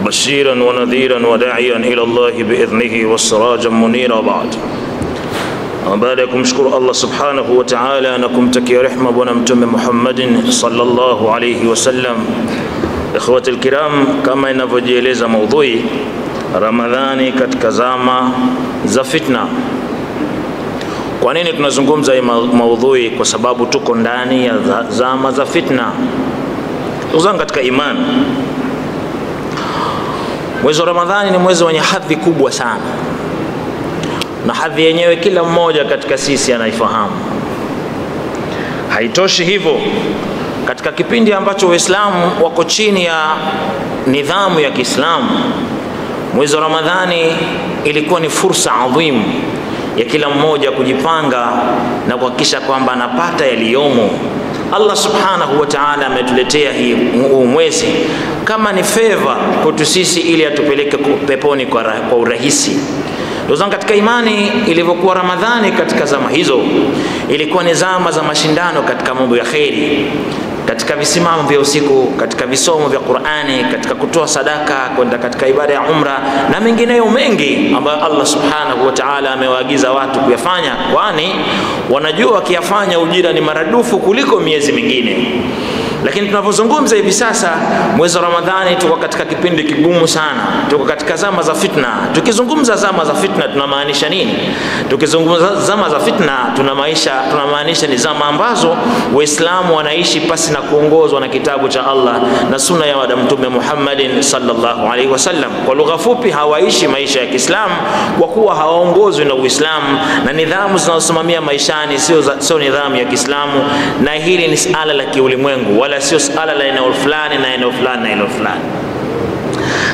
بشيرا ونذيرا وداعيا إلى الله بإذنه والسراجا منيرا. بعد baada ya kumshukuru Allah subhanahu wa ta'ala na kumtakia rehema bwana mtume Muhammadin sallallahu alayhi wasallam, ikhwati alkiram, kama inavyojieleza maudhui Ramadhani katika zama za fitna. Kwa nini tunazungumza hii maudhui? Kwa sababu tuko ndani ya zama za fitna. Uzanga katika imani, mwezi wa Ramadhani ni mwezi wenye hadhi kubwa sana, na hadhi yenyewe kila mmoja katika sisi anaifahamu. Haitoshi hivyo, katika kipindi ambacho Waislamu wako chini ya nidhamu ya Kiislamu, mwezi wa Ramadhani ilikuwa ni fursa adhimu ya kila mmoja kujipanga na kuhakikisha kwamba anapata yaliyomo. Allah subhanahu wa ta'ala ametuletea hii mwezi kama ni favor kwetu sisi, ili atupeleke peponi kwa urahisi. Ndugu zangu katika imani, ilivyokuwa Ramadhani katika zama hizo ilikuwa ni zama za mashindano katika mambo ya kheri, katika visimamo vya usiku, katika visomo vya Qur'ani, katika kutoa sadaka, kwenda katika ibada ya umra na mengineyo mengi ambayo Allah subhanahu wa ta'ala amewaagiza watu kuyafanya, kwani wanajua wakiyafanya ujira ni maradufu kuliko miezi mingine. Lakini tunapozungumza hivi sasa mwezi wa Ramadhani, tuko katika kipindi kigumu sana, tuko katika zama za fitna. Tukizungumza zama za fitna tunamaanisha nini? Tukizungumza zama za fitna tunamaanisha ni zama ambazo Waislamu wanaishi pasi na kuongozwa na kitabu cha Allah na sunna ya Mtume Muhammadin sallallahu alaihi wasallam. Kwa lugha fupi, hawaishi maisha ya Kiislamu kwa kuwa hawaongozwi na Uislamu, na nidhamu zinazosimamia maishani sio nidhamu ya Kiislamu, na hili ni suala la kiulimwengu, wala sio suala la eneo fulani na eneo fulani na eneo fulani.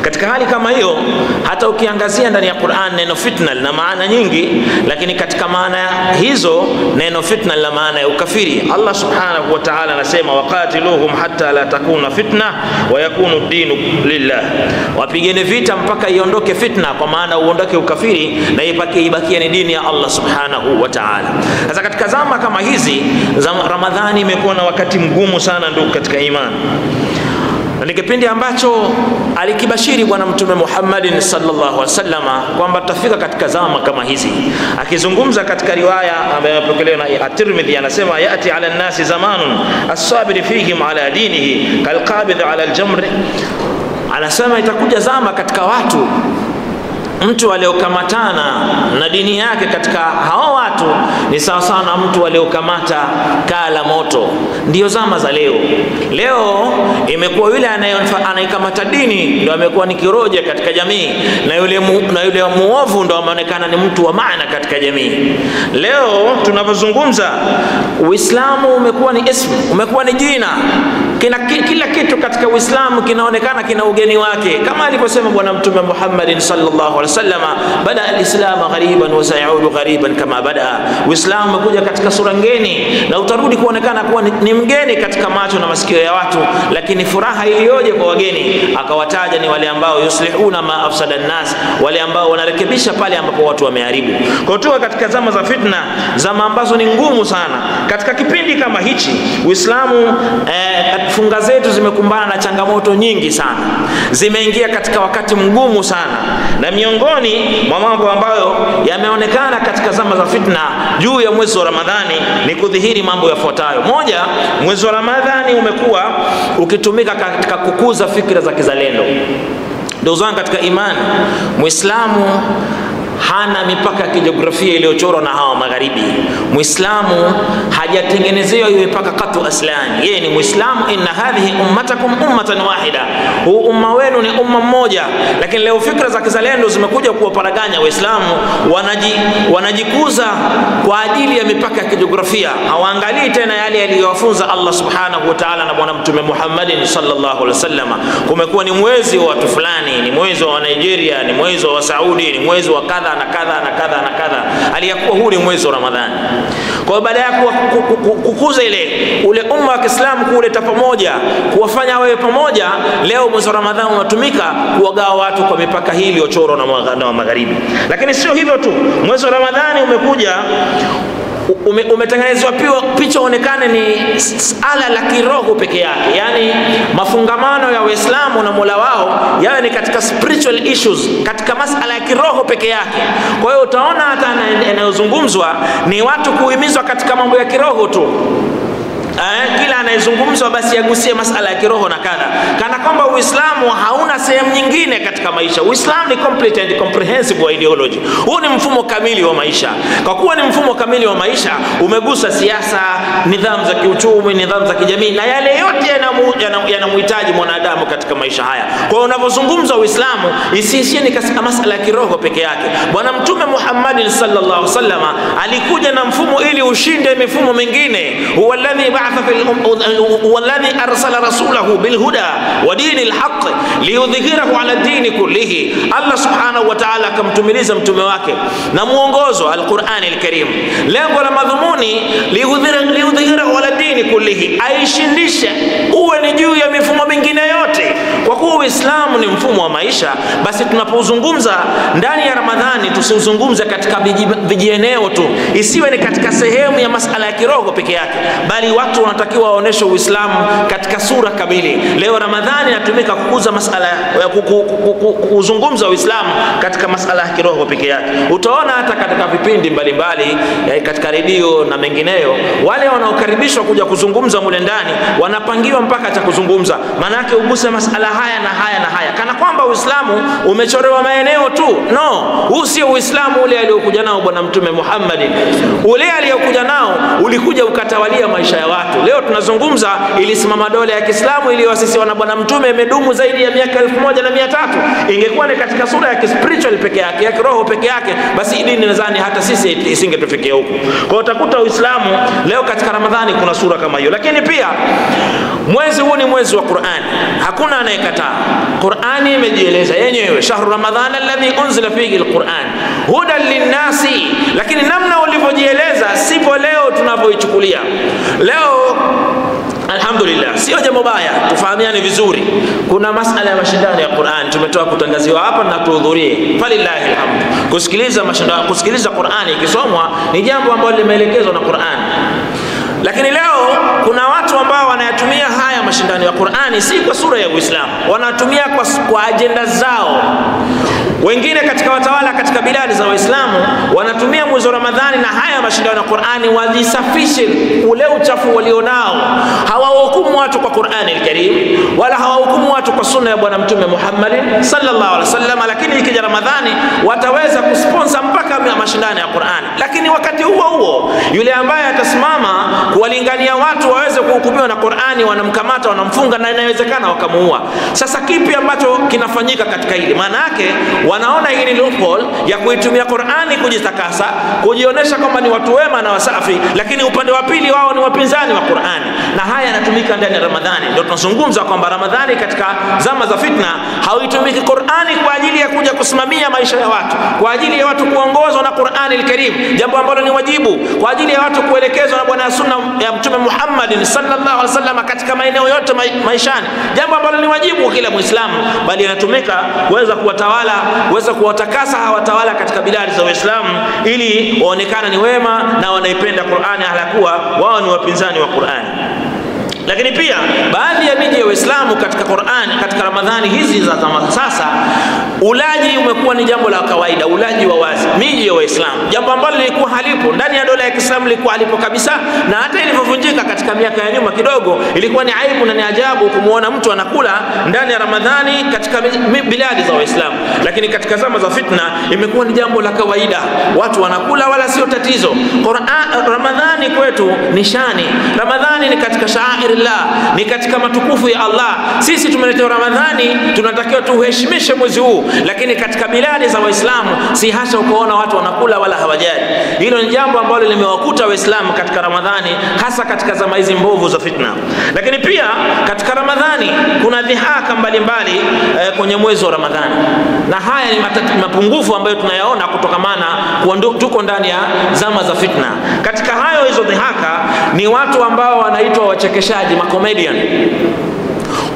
Katika hali kama hiyo, hata ukiangazia ndani ya Qur'an, neno fitna lina maana nyingi, lakini katika maana hizo neno fitna lina maana ya ukafiri. Allah subhanahu wa ta'ala anasema, waqatiluhum hatta la takuna fitna wa yakunu ad-dinu lillah, wapigeni vita mpaka iondoke fitna, kwa maana uondoke ukafiri na ibakie ni dini ya Allah subhanahu wa ta'ala. Sasa katika zama kama hizi za Ramadhani imekuwa na wakati mgumu sana ndugu katika imani, na ni kipindi ambacho alikibashiri bwana mtume Muhammadin sallallahu alaihi wasallam kwamba tutafika katika zama kama hizi. Akizungumza katika riwaya ambayo imepokelewa na At-Tirmidhi, anasema yati ala an-nasi zamanun as-sabir fihim ala dinihi kalqabidh ala al-jamr. Anasema itakuja zama katika watu, mtu aliokamatana na dini yake katika hao watu ni sawa sawa na mtu aliokamata kaa la moto. Ndio zama za leo. Leo imekuwa yule anayekamata dini ndio amekuwa ni kiroja katika jamii, na yule muovu ndio ameonekana ni mtu wa maana katika jamii. Leo tunapozungumza, Uislamu umekuwa ni ismu, umekuwa ni jina. Kila kitu katika Uislamu kinaonekana kina ugeni wake, kama alivyosema bwana mtume Muhammadin sallallahu alaihi wasallam, bada al-islamu ghariban wa sayaudu ghariban kama bada. Uislamu umekuja katika sura ngeni na utarudi kuonekana kuwa ni mgeni katika macho na masikio ya watu, lakini furaha iliyoje kwa wageni. Akawataja ni wale ambao yuslihuna ma afsada an-nas, wale ambao wanarekebisha pale ambapo watu wameharibu. Kwa hiyo katika zama za fitna, zama ambazo ni ngumu sana. Katika kipindi kama hichi Uislamu funga zetu zimekumbana na changamoto nyingi sana, zimeingia katika wakati mgumu sana, na miongoni mwa mambo ambayo yameonekana katika zama za fitna juu ya mwezi wa Ramadhani ni kudhihiri mambo yafuatayo. Moja, mwezi wa Ramadhani umekuwa ukitumika katika kukuza fikra za kizalendo. Ndugu zangu katika imani, Muislamu hana mipaka ya kijiografia iliyochorwa na hawa magharibi. Muislamu hajatengenezewa hiyo mipaka katu aslani. Yeye ni Muislamu, inna hadhihi ummatakum ummatan wahida, huu umma wenu ni umma mmoja. Lakini leo fikra za kizalendo zimekuja kuwaparaganya Waislamu, wanajikuza kwa ajili ya mipaka ya kijiografia. Hawaangalii tena yale yaliyowafunza Allah subhanahu wa ta'ala na bwana mtume Muhammadin sallallahu alaihi wasallam. Kumekuwa ni mwezi wa watu fulani, ni mwezi wa Nigeria, ni mwezi wa Saudi, ni mwezi wa kadha na kadha na kadha na kadha, aliyakuwa huu ni mwezi wa Ramadhani. Kwa baada ya kukuza ule umma wa Kiislamu, kuleta pamoja, kuwafanya wawe pamoja, leo mwezi wa Ramadhani unatumika kuwagawa watu kwa mipaka hii iliyochorwa na magharibi. Lakini sio hivyo tu, mwezi wa Ramadhani umekuja umetengenezwa picha onekane ni ala la kiroho peke yake, yani mafungamano ya Waislamu na Mola wao yawe ni katika spiritual issues, katika masala ya kiroho peke yake. Kwa hiyo utaona hata yanayozungumzwa ni watu kuhimizwa katika mambo ya kiroho tu. Kila anayezungumzwa basi yagusie masala ya kiroho na kadha, kana kwamba Uislamu hauna sehemu nyingine katika maisha. Uislamu ni complete and comprehensive ideology. Huu ni mfumo kamili wa maisha. Kwa kuwa ni mfumo kamili wa maisha, umegusa siasa, nidhamu za kiuchumi, nidhamu za kijamii na yale yote yanamhitaji mwanadamu katika maisha haya. Kwa hiyo unapozungumza Uislamu isiishie ni katika masala ya kiroho peke yake. Bwana Mtume Muhammad sallallahu alaihi wasallam alikuja na mfumo ili ushinde mifumo mingine. Huwa والذي أرسل رسوله بالهدى ودين الحق ليظهره على الدين كله. الله سبحانه وتعالى kamtumiliza mtume wake na muongozo al-Qur'an al-Karim, lengo la madhumuni liyudhhirahu ala dini kullihi, aishindishe uwe ni juu ya mifumo mingine yote. Kwa kuwa Uislamu ni mfumo wa maisha, basi tunapozungumza ndani ya Ramadhani tusizungumze katika vijieneo tu, isiwe ni katika sehemu ya masala ya kiroho peke yake, bali watu wanatakiwa waoneshe Uislamu katika sura kamili. Leo Ramadhani inatumika kukuza masala ya kuzungumza Uislamu katika masala ya kiroho peke yake. Utaona hata katika vipindi mbalimbali katika redio na mengineyo, wale wanaokaribishwa kuja kuzungumza mule ndani wanapangiwa mpaka cha kuzungumza, maana yake uguse masala haya na haya na haya, kana kwamba Uislamu umechorewa maeneo tu. No, huu sio Uislamu ule aliokuja nao Bwana Mtume Muhammad. Ule aliokuja nao ulikuja ukatawalia maisha ya watu. Leo tunazungumza ilisimama dola ya Kiislamu iliyoasisiwa na Bwana Mtume, imedumu zaidi ya miaka 1300. Ingekuwa ni katika sura ya spiritual peke yake, ya kiroho peke yake, basi dini nadhani hata sisi isingetufikia huko. Kwa hiyo utakuta Uislamu leo katika Ramadhani kuna sura kama hiyo. Lakini pia mwezi huu ni mwezi wa Qur'ani, hakuna anayekataa. Qur'ani imejieleza yenyewe, shahru ramadhana alladhi unzila fihi alquran hudan linnasi. Lakini namna ulivyojieleza sivyo leo tunavyoichukulia. Leo alhamdulillah, sio jambo baya, tufahamiane vizuri. Kuna masala ya mashindano ya Qur'an tumetoa kutangaziwa hapa na tuhudhurie, falillahi alhamd. Kusikiliza Qur'ani ikisomwa ni jambo ambalo limeelekezwa na Qur'an. Lakini leo kuna watu ambao wanayatumia haya mashindano ya Qur'ani si kwa sura ya Uislamu, wanatumia kwa ajenda zao. Wengine katika watawala katika biladi za Waislamu wanatumia mwezi wa Ramadhani na haya mashindano ya Qur'ani wajisafishe ule uchafu walionao. Hawahukumu watu kwa Qur'ani al-Karim wala hawahukumu watu kwa sunna ya Bwana Mtume Muhammad sallallahu alaihi wasallam, lakini ikija Ramadhani wataweza kusponsor mpaka mashindano ya Qur'ani. Lakini wakati huo huo yule ambaye atasimama kuwalingania watu waweze kuhukumiwa na Qur'ani, wanamkamata, wanamfunga na inawezekana wakamuua. Sasa kipi ambacho kinafanyika katika hili? Maana yake wanaona hii ni loophole ya kuitumia Qur'ani kujitakasa, kujionyesha kwamba ni watu wema na wasafi, lakini upande wa pili wao ni wapinzani wa Qur'ani. Na haya yanatumika ndani ya Ramadhani. Ndio tunazungumza kwamba Ramadhani katika zama za fitna hauitumiki Qur'ani kwa ajili ya kuja kusimamia maisha ya watu, kwa ajili ya watu kuongozwa na Qur'ani al-Karim, jambo ambalo ni wajibu, kwa ajili ya watu kuelekezwa na Bwana Sunna ya Mtume Muhammad sallallahu alaihi wasallam katika maeneo yote maishani, jambo ambalo ni wajibu kwa kila Muislamu, bali yanatumika kuweza kuwatawala, kuweza kuwatakasa hawatawala katika biladi za Uislamu ili waonekane ni wema na wanaipenda Qur'ani, halakuwa wao ni wapinzani wa Qur'ani. Lakini pia baadhi ya miji ya Uislamu katika Qur'ani katika Ramadhani hizi za sasa, ulaji umekuwa ni jambo la kawaida, ulaji wa wazi miji ya Waislamu, jambo ambalo lilikuwa halipo ndani ya dola ya Kiislamu, lilikuwa halipo kabisa. Na hata ilivyovunjika katika miaka ya nyuma kidogo, ilikuwa ni aibu na ni ajabu kumuona mtu anakula ndani ya Ramadhani katika biladi za Waislamu. Lakini katika zama za fitna imekuwa ni jambo la kawaida, watu wanakula wala sio tatizo. Ramadhani kwetu ni shani, Ramadhani ni katika sha'airillah, ni katika matukufu ya Allah. Sisi tumeletewa Ramadhani, tunatakiwa tuheshimishe mwezi huu. Lakini katika biladi za Waislamu si hasa ukaona watu wanakula wala hawajali. Hilo ni jambo ambalo limewakuta Waislamu katika Ramadhani, hasa katika zama hizi mbovu za fitna. Lakini pia katika Ramadhani kuna dhihaka mbalimbali kwenye mwezi wa Ramadhani, na haya ni mapungufu ambayo tunayaona kutokamana kwa tuko ndani ya zama za fitna. Katika hayo hizo dhihaka ni watu ambao wanaitwa wachekeshaji, macomedian,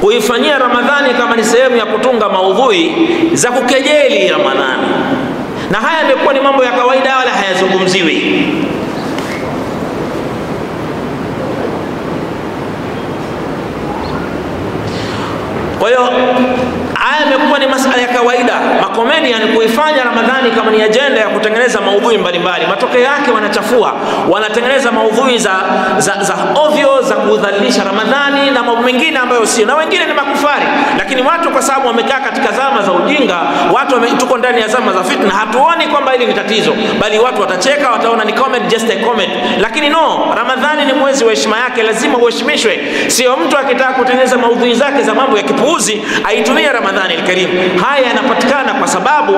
kuifanyia Ramadhani kama ni sehemu ya kutunga maudhui za kukejeli Ramadhani. Na haya yamekuwa ni mambo ya kawaida wala hayazungumziwi. Kwa hiyo haya imekuwa ni masuala ya kawaida. Makomedian kuifanya Ramadhani kama ni agenda ya kutengeneza maudhui mbalimbali. Matokeo yake wanachafua, wanatengeneza maudhui za ovyo za kudhalilisha Ramadhani na mambo mengine ambayo sio, na wengine ni makufari. Lakini watu kwa sababu wamekaa katika zama za ujinga, tuko ndani ya zama za fitna, hatuoni kwamba hili ni tatizo, bali watu watacheka, wataona ni comedy, just a comedy. Lakini no, Ramadhani ni mwezi wa heshima yake, lazima uheshimishwe. Sio mtu akitaka kutengeneza maudhui zake za mambo ya kipuuzi aitumie Ramadhani al-Karim. Haya yanapatikana kwa sababu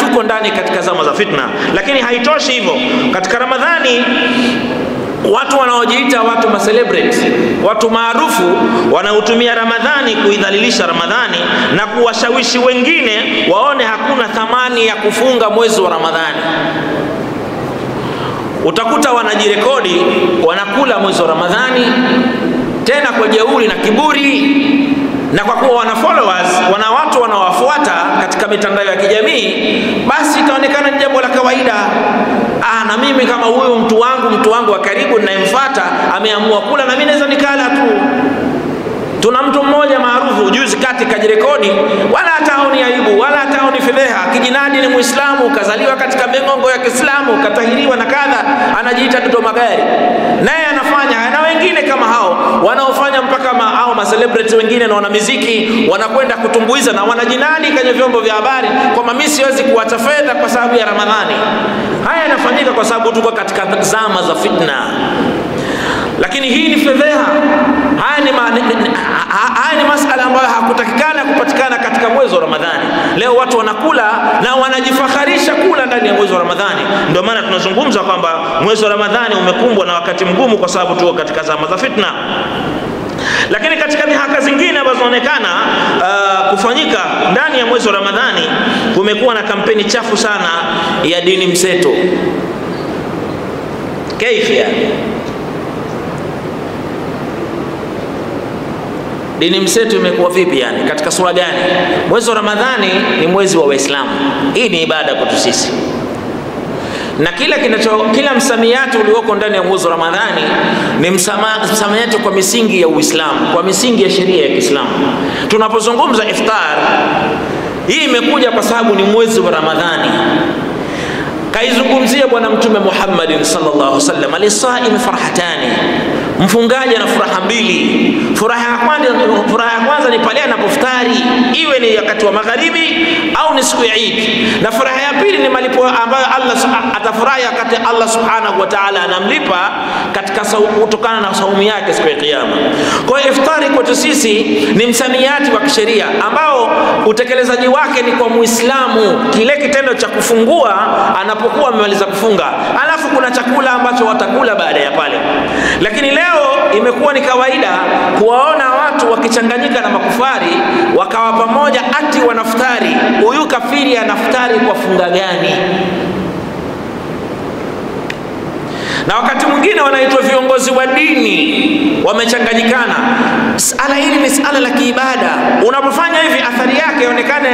tuko ndani katika zama za fitna. Lakini haitoshi hivyo. Katika Ramadhani watu wanaojiita watu ma-celebrate, watu maarufu, wanautumia Ramadhani kuidhalilisha Ramadhani na kuwashawishi wengine waone hakuna thamani ya kufunga mwezi wa Ramadhani. Utakuta wanajirekodi wanakula mwezi wa Ramadhani, tena kwa jeuri na kiburi, na kwa kuwa wana followers, wana watu wanawafuata katika mitandao ya kijamii, basi itaonekana ni jambo la kawaida. Na mimi kama huyu mtu wangu wa karibu ninayemfuata ameamua kula, na mimi naweza nikala tu. Tuna mtu mmoja maarufu juzi kati kajirekodi, wala hataoni aibu wala hataoni fedheha, kijinadi ni Muislamu, kazaliwa katika mengongo ya Kiislamu, katahiriwa na kadha, anajiita Dodoma Gari. Naye anafanya, na wengine kama hao wanaofanya mpaka hao ma celebrity wengine na wana muziki wanakwenda kutumbuiza na wanajinadi kwenye vyombo vya habari kwamba mimi siwezi kuacha fedha kwa sababu ya Ramadhani. Haya yanafanyika kwa sababu tuko katika zama za fitna. Lakini hii ni fedheha. Haya ni masuala ambayo hakutakikana kupatikana katika mwezi wa Ramadhani. Leo watu wanakula na wanajifakharisha kula ndani ya mwezi wa Ramadhani. Ndio maana tunazungumza kwamba mwezi wa Ramadhani umekumbwa na wakati mgumu kwa sababu tuko katika zama za fitna. Lakini katika mihaka zingine ambazo zinaonekana kufanyika ndani ya mwezi wa Ramadhani, kumekuwa na kampeni chafu sana ya dini mseto. Kaifia dini mseto imekuwa vipi yani? Katika sura gani? Mwezi wa Ramadhani ni mwezi wa Waislamu. Hii ni ibada kwetu sisi. Na kila msamiati ulioko ndani ya mwezi wa Ramadhani ni msamiati kwa misingi ya Uislamu, kwa misingi ya sheria ya Kiislamu. Tunapozungumza iftar, hii imekuja kwa sababu ni mwezi wa Ramadhani. Kaizungumzia Bwana Mtume Muhammad sallallahu alaihi wasallam, alisaim farhatani, mfungaji na furaha mbili. Furaha ya kwanza ni pale anapoftari, iwe ni wakati wa magharibi au ni siku ya Eid. Na furaha ya pili ni malipo ambayo Allah atafurahi wakati Allah subhanahu wa ta'ala anamlipa katika kutokana na saumu yake siku ya Kiyama. Kwa hiyo iftari kwetu sisi ni msamiati wa kisheria ambao utekelezaji wake ni kwa Muislamu, kile kitendo cha kufungua anapokuwa amemaliza kufunga, alafu kuna chakula ambacho watakula baada ya pale. Lakini leo imekuwa ni kawaida kuwaona watu wakichanganyika na makufari wakawa pamoja ati wanaftari. Huyu kafiri anaftari kwa funga gani? Na wakati mwingine wanaitwa viongozi wa dini wamechanganyikana. Sala hili ni sala la kiibada. Unapofanya hivi athari yake ionekane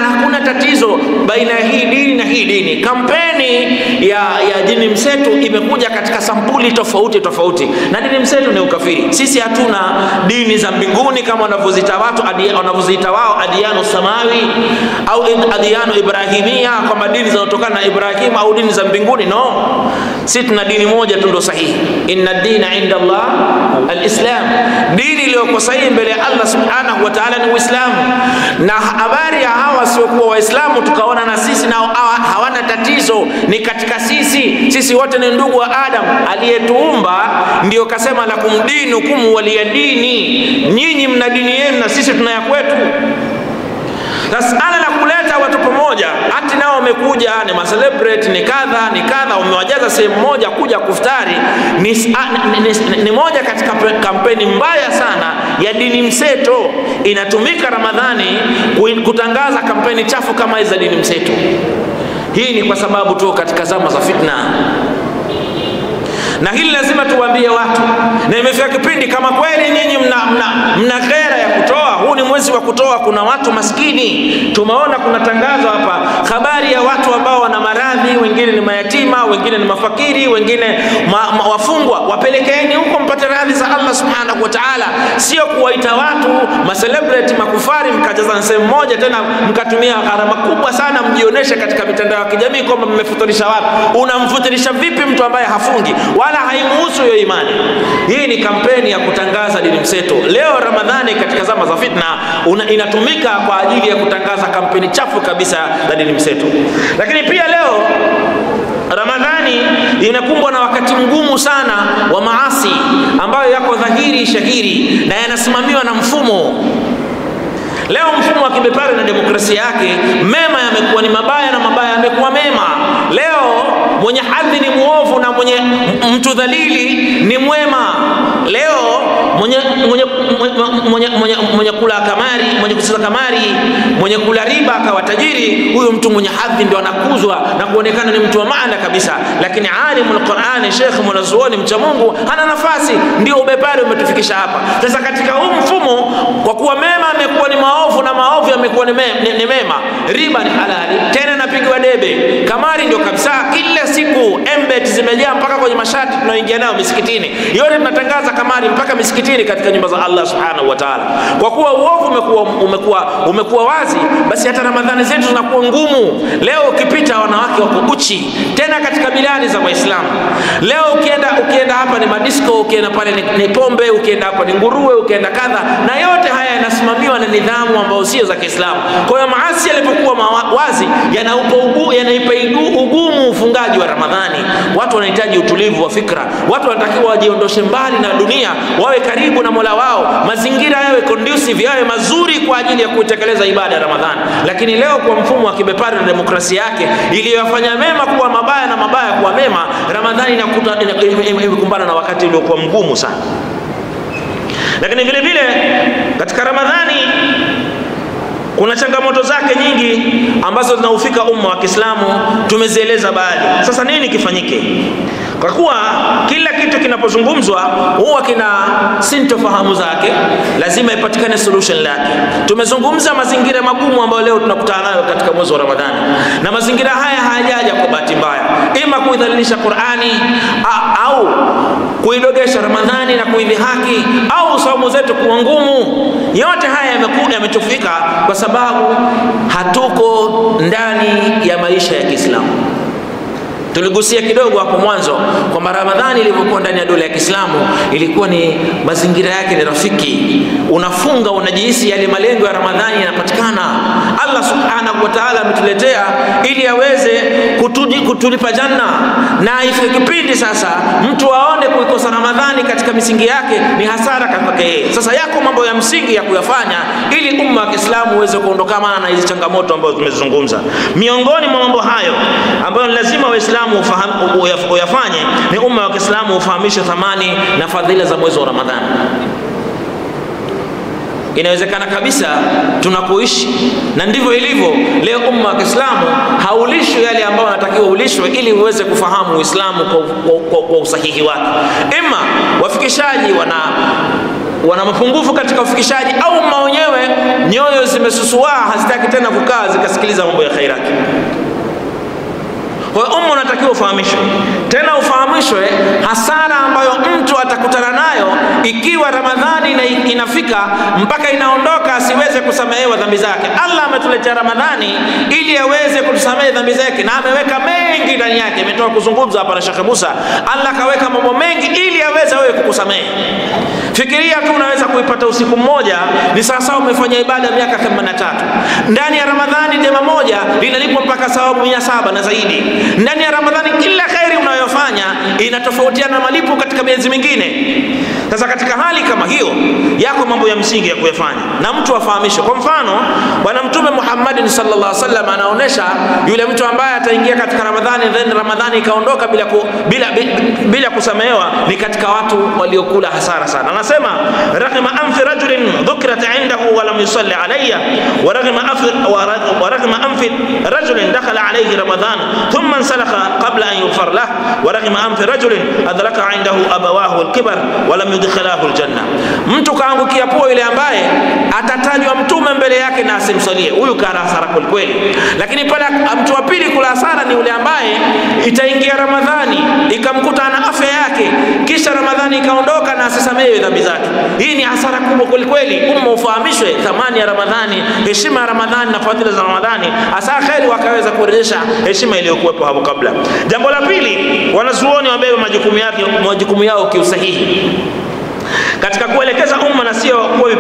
hakuna tatizo baina ya hii dini na hii dini. Kampeni ya dini mseto imekuja katika sampuli tofauti. Na dini mseto ni ukafiri. Sisi hatuna dini za mbinguni kama wanavyoziita wao adiyanu samawi au adiyanu ibrahimia, kwamba dini zinatokana na Ibrahim au dini za mbinguni. No. Sisi tuna dini moja tu ndio sahihi. Inna dina inda Allah al-Islam. Dini iliyo sahihi mbele ya Allah subhanahu wa ta'ala ni Uislamu. Na habari ya hawa sio kuwa Waislamu tukaona na sisi nao hawana tatizo, ni katika sisi wote ni ndugu wa Adam aliyetuumba. Ndio kasema lakum dinukum waliya dini, nyinyi mna dini yenu na sisi tuna ya kwetu. Suala la kuleta watu pamoja ati nao wamekuja ni ma celebrate ni kadha umewajaza sehemu moja kuja kuftari ni moja katika kampeni mbaya sana ya dini mseto. Inatumika Ramadhani kutangaza kampeni chafu kama hizo za dini mseto. Hii ni kwa sababu tu katika zama za fitna. Na hili lazima tuwaambie watu. Na imefika kipindi kama kweli nyinyi mna ghera ya kutoa, huu ni mwezi wa kutoa, kuna watu maskini. Tumeona kuna tangazo hapa habari ya watu ambao wana maradhi, wengine ni mayatima, wengine ni mafakiri, wengine wafungwa. Wapelekeeni huko mpate radhi za Allah Allah subhanahu wa ta'ala sio kuwaita watu macelebrity makufari mkajaza sehemu moja tena mkatumia gharama kubwa sana mjioneshe katika mitandao ya kijamii kwamba mmefutarisha watu. Unamfutarisha vipi mtu ambaye hafungi wala haimuhusu hiyo imani? Hii ni kampeni ya kutangaza dini mseto. Leo Ramadhani katika zama za fitna inatumika kwa ajili ya kutangaza kampeni chafu kabisa za dini mseto. Lakini pia leo Ramadhani inakumbwa na wakati mgumu sana wa maasi ambayo yako dhahiri shahiri na yanasimamiwa na mfumo. Leo mfumo wa kibepari na demokrasia yake, mema yamekuwa ni mabaya na mabaya yamekuwa mema. Leo mwenye hadhi ni muovu na mwenye mtu dhalili ni mwema. Leo mwenye kula kamari, mwenye kucheza kamari, mwenye kula riba akawa tajiri, huyo mtu mwenye hadhi ndio anakuzwa na kuonekana ni mtu wa maana kabisa. Lakini alimul Qur'ani, Sheikh mwanazuoni mcha Mungu hana nafasi. Ndio ubepari umetufikisha hapa. Sasa katika huu mfumo, kwa kuwa mema yamekuwa ni maovu na maovu yamekuwa ni mema, riba ni halali tena napigwa debe. Kamari ndio kabisa, kila siku embed zimejaa mpaka kwenye mashati tunaoingia nayo misikitini. Yote tunatangaza kamari mpaka misikitini katika nyumba za Allah subhanahu wa ta'ala. Kwa kuwa uovu umekuwa wazi, basi hata Ramadhani zetu zinakuwa ngumu. Leo ukipita wanawake wako uchi tena katika bilani za Waislamu. Leo ukienda hapa ni madisco, ukienda pale ni pombe, ukienda hapa ni nguruwe, ukienda kadha, na yote haya yanasimamiwa na nidhamu ambazo sio za Kiislamu. Kwa hiyo maasi yalipokuwa wazi yanaipa ugumu ufungaji wa Ramadhani. Watu wanahitaji utulivu wa fikra. Watu wanatakiwa wajiondoshe mbali na dunia, wawe karibu na Mola wao, mazingira yawe conducive, yawe mazuri kwa ajili ya kutekeleza ibada ya Ramadhani. Lakini leo kwa mfumo wa kibepari na demokrasia yake iliyofanya mema kuwa mabaya na mabaya kuwa mema, Ramadhani imekumbana na wakati uliokuwa mgumu sana. Lakini vile vile katika Ramadhani kuna changamoto zake nyingi ambazo zinaufika umma wa Kiislamu, tumezieleza baadhi. Sasa nini kifanyike? Kwa kuwa kila kitu kinapozungumzwa huwa kina sintofahamu zake, lazima ipatikane solution lake. Tumezungumza mazingira magumu ambayo leo tunakutana nayo katika mwezi wa Ramadhani, na mazingira haya hayajaja kwa bahati mbaya, ima kuidhalilisha Qur'ani au kuidogesha Ramadhani na kuidhihaki au saumu zetu kuwa ngumu. Yote haya yametufika kwa sababu hatuko ndani ya maisha ya Kiislamu. Tuligusia kidogo hapo mwanzo kwamba Ramadhani ilipokuwa ndani ya dola ya Kiislamu ilikuwa ni mazingira yake ni rafiki. Unafunga unajihisi yale malengo ya Ramadhani yanapatikana. Allah subhanahu wa ta'ala ametuletea ili aweze kutulipa janna, na ifike kipindi sasa mtu aone kuikosa Ramadhani katika misingi yake ni hasara kwake yeye. Sasa yako mambo ya msingi ya kuyafanya ili umma wa Kiislamu uweze kuondokana na hizo changamoto ambazo tumezungumza. Miongoni mwa mambo hayo ambayo lazima Waislamu uyafanye ni umma wa Kiislamu ufahamishe thamani na fadhila za mwezi wa Ramadhani. Inawezekana kabisa tunapoishi na ndivyo ilivyo leo, umma wa Kiislamu haulishwi yale ambayo anatakiwa ulishwe ili uweze kufahamu Uislamu kwa usahihi wake. Ima wafikishaji wana mapungufu katika ufikishaji, au umma wenyewe nyoyo zimesusua hazitaki tena kukaa zikasikiliza mambo ya khairati. Kwa umma unatakiwa ufahamishwe, tena ufahamishwe hasara ambayo mtu atakutana nayo ikiwa Ramadhani inafika mpaka inaondoka asiweze kusamehewa dhambi zake. Allah ametuletea Ramadhani ili aweze kutusamehe dhambi zake, na ameweka mengi ndani yake. Imetoka kuzungumza hapa na Sheikh Musa, Allah kaweka mambo mengi ili aweze wewe kukusamehe. Fikiria tu unaweza kuipata usiku mmoja ni sasa umefanya ibada miaka 83. Ndani ya Ramadhani jema moja linalipwa mpaka thawabu 700 na zaidi. Ndani ya Ramadhani kila khairi unayofanya inatofautiana na malipo katika miezi mingine. Sasa katika hali kama hiyo yako mambo ya msingi ya kuyafanya na mtu afahamishwe. Kwa mfano bwana Mtume Muhammad sallallahu alaihi wasallam anaonesha yule mtu ambaye ataingia katika Ramadhani then Ramadhani ikaondoka bila kusamehewa ni katika watu waliokula hasara sana. Anasema raghima anfi rajulin dhukrat indahu wa lam yusalli alayya wa raghima anfi rajulin dakhala alayhi Ramadhan thumma انسلخ قبل أن يغفر له ورغم أنف رجل أدرك عنده أبواه الكبر ولم يدخله الجنة. Mtu kaangukia pua ile ambaye atatajwa mtume mbele yake na asimsalie, huyu kana hasara kweli. Lakini pale mtu wa pili kula hasara ni yule ambaye itaingia Ramadhani ikamkuta na afya yake, kisha Ramadhani ikaondoka na asisamehe dhambi zake. Hii ni hasara kubwa kweli kweli. Umma ufahamishwe thamani ya Ramadhani, heshima ya Ramadhani na fadhila za Ramadhani, hasa kheri wakaweza kurejesha heshima iliyokuwepo hapo kabla. Jambo la pili, wanazuoni wabebe majukumu yao kiusahihi katika kuelekeza umma, na sio kuwa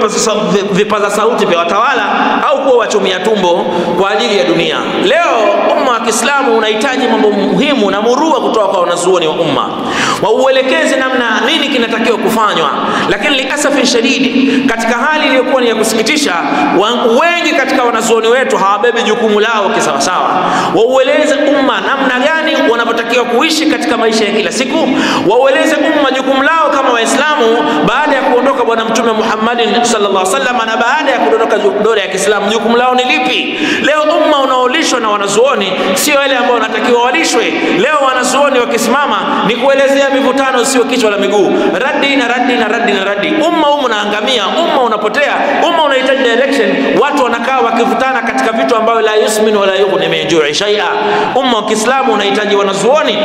vipaza sauti vya watawala au kuwa wachumia tumbo kwa ajili ya dunia. Leo umma wa Kiislamu unahitaji mambo muhimu na murua kutoka kwa wanazuoni wa umma, wauelekeze namna nini kinatakiwa kufanywa. Lakini likasafi shadidi, katika hali iliyokuwa ni ya kusikitisha, wengi katika wanazuoni wetu hawabebi jukumu lao kisawasawa. Waueleze umma namna gani wanavyotakiwa kuishi katika maisha ya kila siku, waueleze umma jukumu lao kama Waislamu baada ya kuondoka bwana Mtume Muhammadin sallallahu alaihi wasallam, na baada ya kuondoka dola ya Kiislamu jukumu lao ni lipi. Leo umma unaolishwa na wanazuoni sio wale ambao wanatakiwa walishwe. Leo wanazuoni wakisimama ni kuelezea mivutano, sio kichwa la miguu, radi na radi na radi na radi. Umma unaangamia, umma unapotea, umma unahitaji direction. Watu wanakaa wakivutana katika vitu ambavyo la yusmin wala yughni min ju'i shay'a. Umma wa Kiislamu unahitaji wanazuoni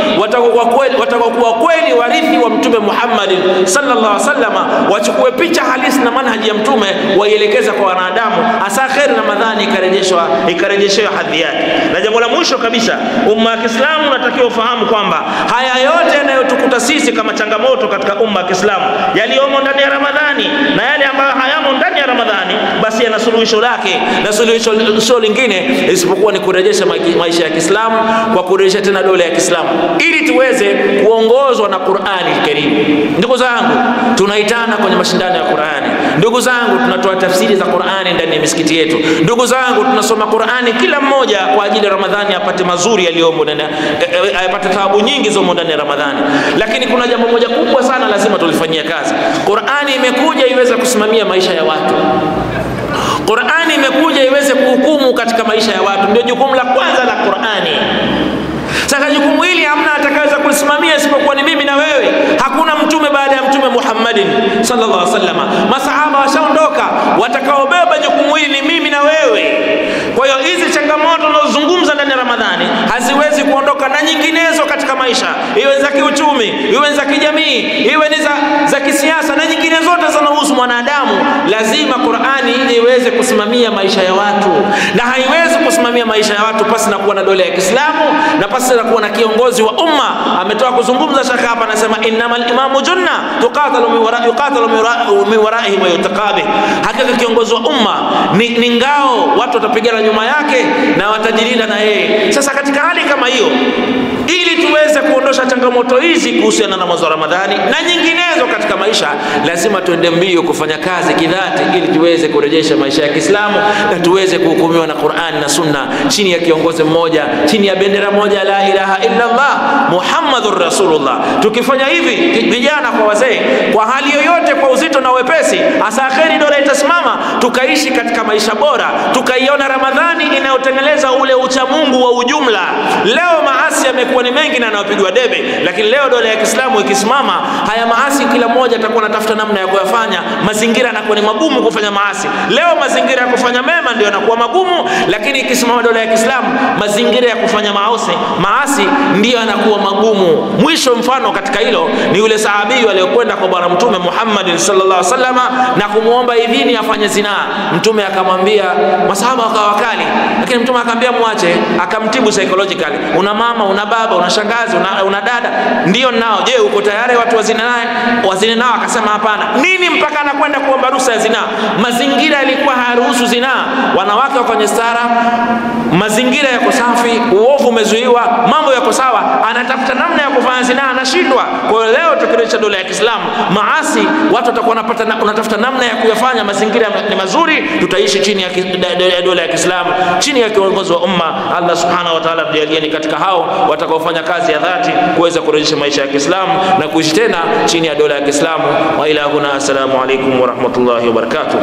watakokuwa kweli warithi wa Mtume Muhammad sallallahu alaihi wasallam, wachukue picha halisi na manhaji ya Mtume, waielekeza kwa wanadamu, hasa kheri Ramadhani ikarejeshwa hadhi yake. Na jambo la mwisho kabisa, umma wa Kiislamu unatakiwa ufahamu kwamba haya yote yanayotukuta sisi kama changamoto katika umma wa Kiislamu, yaliyomo ndani ya Ramadhani na yale ambayo hayamo ndani ya Ramadhani, basi yana suluhisho lake, na suluhisho lingine isipokuwa ni kurejesha maisha ya Kiislamu kwa kurejesha tena dola ya Kiislamu, ili tuweze kuongozwa na Qur'ani Karim. Ndugu zangu, tunaitana kwenye mashindano ya Qur'ani. Ndugu zangu, tunatoa tafsiri za Qur'ani ndani ya misikiti yetu. Ndugu zangu, tunasoma Qur'ani kila mmoja kwa ajili ya Ramadhani apate mazuri yaliyomo ndani, apate thawabu nyingi zomo ndani ya Ramadhani. Lakini kuna jambo moja kubwa sana lazima tulifanyie kazi. Qur'ani imekuja iweze kusimamia maisha ya watu. Qur'ani imekuja iweze kuhukumu katika maisha ya watu. Ndio jukumu la kwanza la Qur'ani. Sasa jukumu hili hamna atakayeweza kulisimamia isipokuwa ni mimi na wewe. Hakuna mtume baada ya Mtume Muhammadin sallallahu alaihi wasallam. Masahaba washaondoka, watakaobeba jukumu hili ni mimi na wewe. Kwa hiyo hizi changamoto tunazozungumza ndani ya Ramadhani haziwezi kuondoka, na nyinginezo katika maisha, iwe za kiuchumi, iwe za kijamii, iwe ni za kisiasa, na nyingine zote zinazohusu mwanadamu. Lazima Qur'ani iweze kusimamia maisha ya watu, na haiwezi kusimamia maisha ya watu pasi na kuwa na dola ya Kiislamu na pasi na kuwa na kiongozi wa umma. Ametoka kuzungumza shaka hapa, anasema innamal imamu junna tuqatalu min waraihi wa yutaqabi. Hakika kiongozi wa umma ni ngao, watu watapigana nyuma yake na watajilinda na yeye. Sasa katika hali kama hiyo, ili tuweze kuondosha changamoto hizi kuhusiana na mwezi wa Ramadhani na nyinginezo katika maisha, lazima tuende mbio kufanya kazi kidhati, ili tuweze kurejesha maisha ya Kiislamu na tuweze kuhukumiwa na Qur'an na Sunna chini ya kiongozi mmoja, chini ya bendera moja, la ilaha illa Allah Muhammadur Rasulullah. Tukifanya hivi, vijana kwa wazee, kwa hali yoyote, kwa uzito na wepesi, hasa kheri dola itasimama, tukaishi katika maisha bora, tukaiona Ramadhani inayotengeleza ule ucha Mungu wa ujumla. Leo maasi yamekuwa ni mengi na yanapigwa debe, lakini leo dola ya Kiislamu ikisimama, haya maasi kila mmoja atakuwa anatafuta namna ya kuyafanya. Mazingira yanakuwa ni magumu kufanya maasi. Leo mazingira ya kufanya mema ndio yanakuwa magumu, lakini ikisimama dola ya Kiislamu, mazingira ya kufanya maasi ndio yanakuwa magumu. Mwisho mfano katika hilo ni yule sahabi aliyekwenda kwa bwana Mtume Muhammad sallallahu alaihi wasallam na kumuomba idhini afanye zina. Mtume akamwambia, masahaba wakawa wakali, lakini Mtume akamwambia muache, akamtibu psychologically. Una mama, una baba, una shangazi, una dada? Ndio nao. Je, uko tayari watu wazine nao? Akasema hapana. Nini mpaka anakwenda kuomba ruhusa ya zina? Mazingira yalikuwa hayaruhusu zina, wanawake wako kwenye stara, mazingira yako safi, uovu umezuiwa, mambo yako sawa, anatafuta namna ya kufanya zina, anashindwa. Kwa hiyo leo tukirejesha dola ya Kiislamu, maasi watu watakuwa wanatafuta namna ya kuyafanya, mazingira ni mazuri, tutaishi chini ya dola ya Kiislamu, chini ya kiongozi wa umma. Allah subhanahu wa ta'ala mjalieni katika hao watakaofanya kazi ya dhati kuweza kurejesha maisha ya Kiislamu na kuishi tena chini ya dola ya Kiislamu. Wa ila huna, assalamu alaykum wa rahmatullahi wa barakatuh.